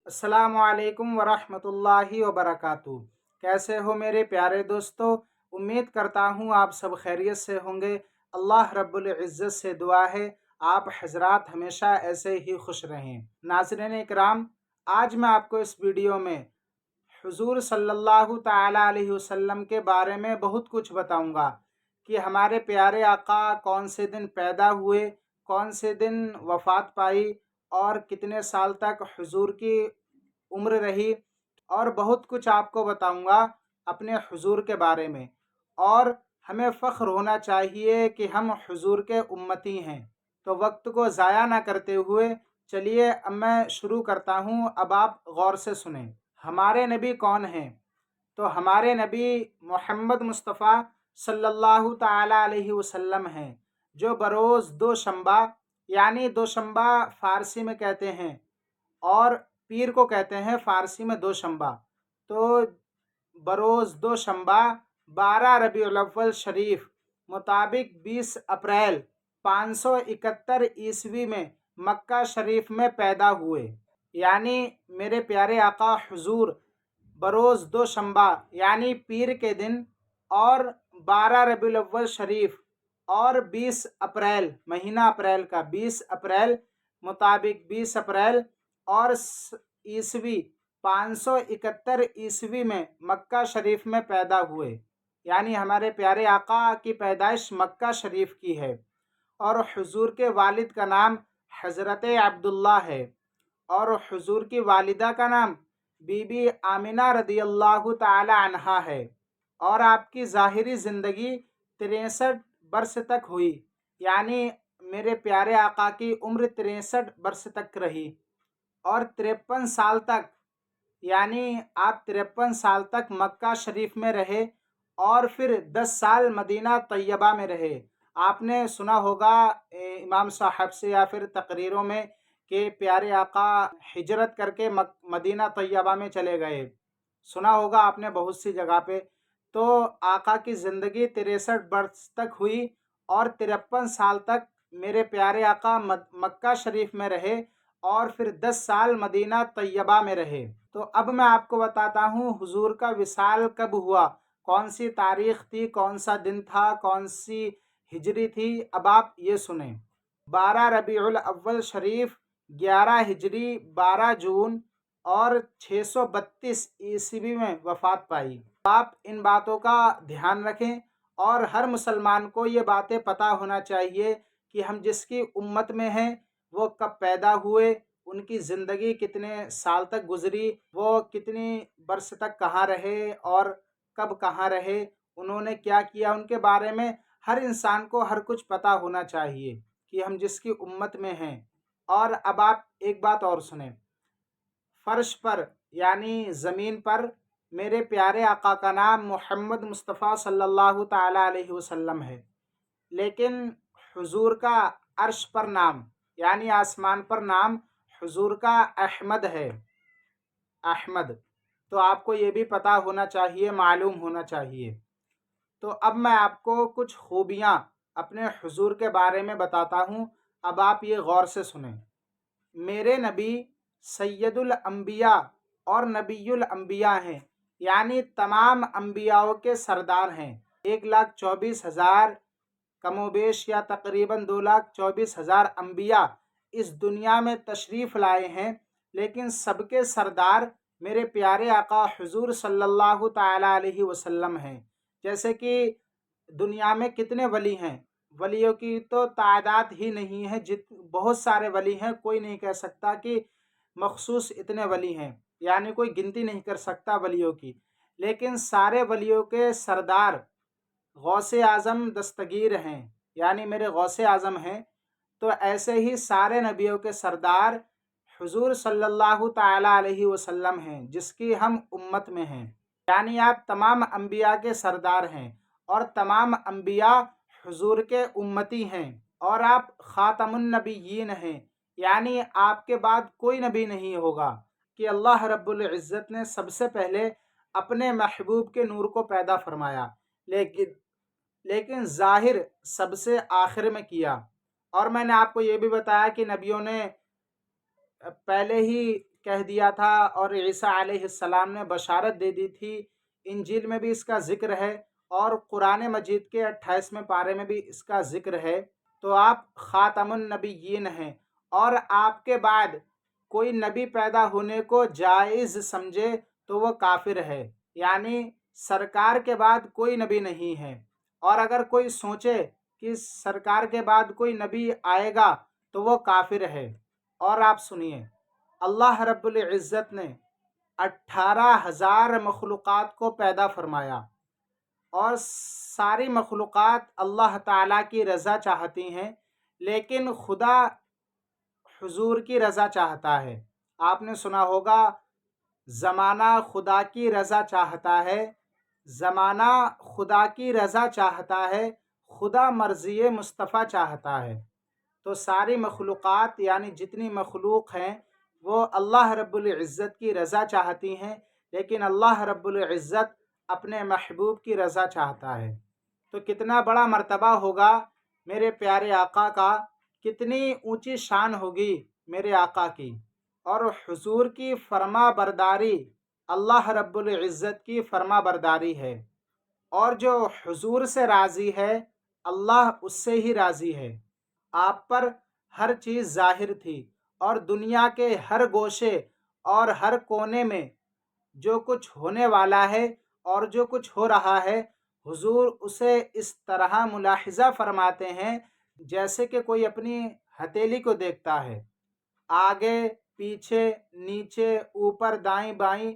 अस्सलाम वालेकुम वरहमतुल्लाहि वबरकातुहू। कैसे हो मेरे प्यारे दोस्तों? उम्मीद करता हूँ आप सब खैरियत से होंगे। अल्लाह रब्बुल इज़्ज़त से दुआ है आप हजरात हमेशा ऐसे ही खुश रहें। नाज़रीन इकराम, आज मैं आपको इस वीडियो में हुज़ूर सल्लल्लाहु ताला अलैहि वसल्लम के बारे में बहुत कुछ बताऊंगा कि हमारे प्यारे आका कौन से दिन पैदा हुए, कौन से दिन वफ़ात पाई और कितने साल तक हुज़ूर की उम्र रही, और बहुत कुछ आपको बताऊंगा अपने हुज़ूर के बारे में। और हमें फ़ख्र होना चाहिए कि हम हुज़ूर के उम्मती हैं। तो वक्त को ज़ाया ना करते हुए चलिए अब मैं शुरू करता हूँ। अब आप गौर से सुने हमारे नबी कौन हैं। तो हमारे नबी मोहम्मद मुस्तफ़ा सल्लल्लाहु ताला अलैहि वसल्लम हैं, जो बरोज़ दोशंबा, यानी दोशंबा फ़ारसी में कहते हैं और पीर को कहते हैं फ़ारसी में दोशंबा। तो बरोज़ दोशंबा 12 रबीउल अव्वल शरीफ मुताबिक 20 अप्रैल 571 ईस्वी में मक्का शरीफ में पैदा हुए। यानी मेरे प्यारे आका हुजूर बरोज़ दोशंबा यानी पीर के दिन और 12 रबीउल अव्वल शरीफ और 20 अप्रैल, महीना अप्रैल का 20 अप्रैल मुताबिक 20 अप्रैल और ईस्वी 571 ईस्वी में मक्का शरीफ में पैदा हुए। यानी हमारे प्यारे आका की पैदाइश मक्का शरीफ की है। और हुजूर के वालिद का नाम हज़रत अब्दुल्ला है और हुजूर की वालिदा का नाम बीबी आमिना रदियल्लाहु ताला अन्हा है। और आपकी ज़ाहिरी ज़िंदगी 63 बरस तक हुई। यानी मेरे प्यारे आका की उम्र 63 बरस तक रही और 53 साल तक, यानी आप 53 साल तक मक्का शरीफ में रहे और फिर 10 साल मदीना तैयबा में रहे। आपने सुना होगा इमाम साहब से या फिर तकरीरों में कि प्यारे आका हिजरत करके मदीना तैयबा में चले गए। सुना होगा आपने बहुत सी जगह पे। तो आका की ज़िंदगी 63 बरस तक हुई और 53 साल तक मेरे प्यारे आका मक्का शरीफ में रहे और फिर 10 साल मदीना तैयबा में रहे। तो अब मैं आपको बताता हूँ हुजूर का विसाल कब हुआ, कौन सी तारीख थी, कौन सा दिन था, कौन सी हिजरी थी। अब आप ये सुने। 12 रबीउल अव्वल शरीफ 11 हिजरी 12 जून और 632 ईस्वी में वफ़ात पाई। आप इन बातों का ध्यान रखें और हर मुसलमान को ये बातें पता होना चाहिए कि हम जिसकी उम्मत में हैं वो कब पैदा हुए, उनकी ज़िंदगी कितने साल तक गुजरी, वो कितनी बरस तक कहाँ रहे और कब कहाँ रहे, उन्होंने क्या किया, उनके बारे में हर इंसान को हर कुछ पता होना चाहिए कि हम जिसकी उम्मत में हैं। और अब आप एक बात और सुने। फ़र्श पर यानी ज़मीन पर मेरे प्यारे आका का नाम मोहम्मद मुस्तफ़ा सल्लल्लाहु ताला अलैहि वसल्लम है, लेकिन हुजूर का अर्श पर नाम यानी आसमान पर नाम हुजूर का अहमद है, अहमद। तो आपको ये भी पता होना चाहिए, मालूम होना चाहिए। तो अब मैं आपको कुछ खूबियाँ अपने हुजूर के बारे में बताता हूँ। अब आप ये गौर से सुने। मेरे नबी सैयदुल अंबिया और नबीयुल अंबिया हैं, यानी तमाम अंबियाओं के सरदार हैं। 1,24,000 कमोबेश या तकरीबन 2,24,000 अंबिया इस दुनिया में तशरीफ़ लाए हैं, लेकिन सबके सरदार मेरे प्यारे आका हुजूर सल्लल्लाहु ताला अलैहि वसल्लम हैं। जैसे कि दुनिया में कितने वली हैं, वलियों की तो तादाद ही नहीं है। बहुत सारे वली हैं, कोई नहीं कह सकता कि मखसूस इतने वली हैं, यानी कोई गिनती नहीं कर सकता वलियों की। लेकिन सारे वलियों के सरदार गौसे आज़म दस्तगीर हैं, यानी मेरे गौसे आज़म हैं। तो ऐसे ही सारे नबियों के सरदार हुजूर सल्लल्लाहु ताला अलैहि वसल्लम हैं, जिसकी हम उम्मत में हैं। यानी आप तमाम अंबिया के सरदार हैं और तमाम अंबिया हुजूर के उम्मती हैं और आप ख़ातमुन नबिय्यीन हैं, यानी आपके बाद कोई नबी नहीं होगा कि अल्लाह रब्बुल इज़्ज़त ने सबसे पहले अपने महबूब के नूर को पैदा फरमाया, लेकिन ज़ाहिर सबसे आखिर में किया। और मैंने आपको ये भी बताया कि नबियों ने पहले ही کہہ دیا تھا اور عیسیٰ علیہ السلام نے بشارت دے دی تھی، انجیل میں بھی اس کا ذکر ہے اور قرآن مجید کے 28ویں پارے میں بھی اس کا ذکر ہے، تو آپ خاتم النبیین ہیں، اور آپ کے بعد کوئی نبی پیدا ہونے کو جائز سمجھے تو وہ کافر ہے، یعنی سرکار کے بعد کوئی نبی نہیں ہے۔ اور اگر کوئی سوچے کہ سرکار کے بعد کوئی نبی آئے گا تو وہ کافر ہے۔ اور آپ سنیے، اللہ رب العزت نے 18,000 مخلوقات کو پیدا فرمایا، اور ساری مخلوقات اللہ تعالیٰ کی رضا چاہتی ہیں، لیکن خدا حضور کی رضا چاہتا ہے۔ آپ نے سنا ہوگا، زمانہ خدا کی رضا چاہتا ہے، زمانہ خدا کی رضا چاہتا ہے، خدا مرضی مصطفیٰ چاہتا ہے۔ تو ساری مخلوقات یعنی جتنی مخلوق ہیں وہ اللہ رب العزت کی رضا چاہتی ہیں، لیکن اللہ رب العزت اپنے محبوب کی رضا چاہتا ہے۔ تو کتنا بڑا مرتبہ ہوگا میرے پیارے آقا کا، کتنی اونچی شان ہوگی میرے آقا کی، اور حضور کی فرما برداری اللہ رب العزت کی فرما برداری ہے، اور جو حضور سے راضی ہے اللہ اس سے ہی راضی ہے۔ آپ پر ہر چیز ظاہر تھی، اور دنیا کے ہر گوشے اور ہر کونے میں جو کچھ ہونے والا ہے اور جو کچھ ہو رہا ہے، حضور اسے اس طرح ملاحظہ فرماتے ہیں جیسے کہ کوئی اپنی ہتھیلی کو دیکھتا ہے۔ آگے پیچھے نیچے اوپر دائیں بائیں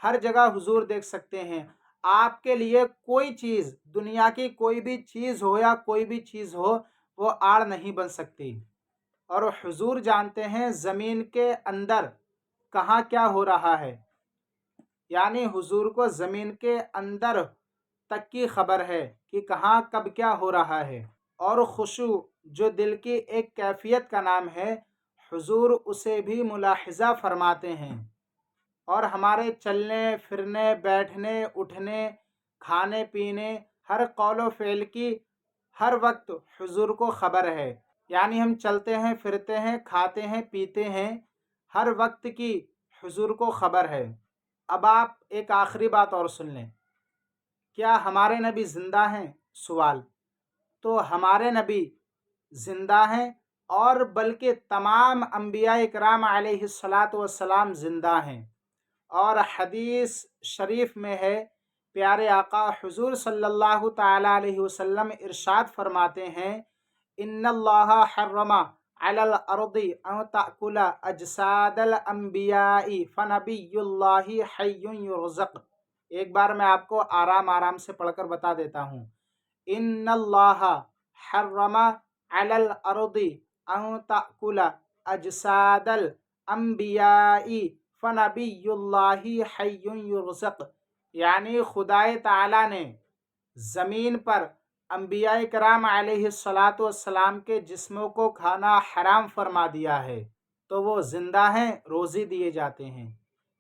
ہر جگہ حضور دیکھ سکتے ہیں۔ آپ کے لیے کوئی چیز، دنیا کی کوئی بھی چیز ہو یا کوئی بھی چیز ہو، وہ آڑ نہیں بن سکتی۔ اور حضور جانتے ہیں زمین کے اندر کہاں کیا ہو رہا ہے، یعنی حضور کو زمین کے اندر تک کی خبر ہے کہ کہاں کب کیا ہو رہا ہے۔ اور خشوع جو دل کی ایک کیفیت کا نام ہے، حضور اسے بھی ملاحظہ فرماتے ہیں۔ اور ہمارے چلنے پھرنے، بیٹھنے اٹھنے، کھانے پینے، ہر قول و فعل کی ہر وقت حضور کو خبر ہے، یعنی ہم چلتے ہیں پھرتے ہیں کھاتے ہیں پیتے ہیں، ہر وقت کی حضور کو خبر ہے۔ اب آپ ایک آخری بات اور سن لیں، کیا ہمارے نبی زندہ ہیں؟ سوال۔ تو ہمارے نبی زندہ ہیں، اور بلکہ تمام انبیاء اکرام علیہ الصلاۃ والسلام زندہ ہیں۔ اور حدیث شریف میں ہے، پیارے آقا حضور صلی اللہ تعالی علیہ وسلم ارشاد فرماتے ہیں، ان اللہ حرم علی الارض ان تأکل اجساد الانبیاء فنبی اللہ حی یرزق۔ ایک بار میں آپ کو آرام آرام سے پڑھ کر بتا دیتا ہوں۔ ان اللہ حرم علی الارض ان تأکل اجساد الانبیاء فنبی اللہ حی یرزق، یعنی خدائے تعالیٰ نے زمین پر انبیاء کرام علیہ الصلاۃ والسلام کے جسموں کو کھانا حرام فرما دیا ہے، تو وہ زندہ ہیں، روزی دیے جاتے ہیں۔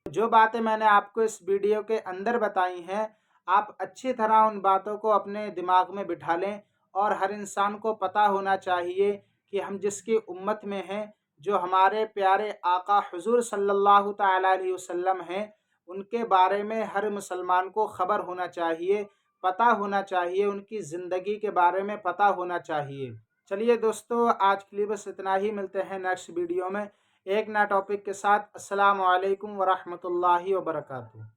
جو باتیں میں نے آپ کو اس ویڈیو کے اندر بتائی ہیں، آپ اچھی طرح ان باتوں کو اپنے دماغ میں بٹھا لیں، اور ہر انسان کو پتہ ہونا چاہیے کہ ہم جس کی امت میں ہیں، جو ہمارے پیارے آقا حضور صلی اللہ تعالیٰ علیہ وسلم ہیں، ان کے بارے میں ہر مسلمان کو خبر ہونا چاہیے، پتہ ہونا چاہیے، ان کی زندگی کے بارے میں پتہ ہونا چاہیے۔ چلیے دوستو، آج کے لیے بس اتنا ہی، ملتے ہیں نیکسٹ ویڈیو میں ایک نیا ٹاپک کے ساتھ۔ السلام علیکم ورحمۃ اللہ وبرکاتہ۔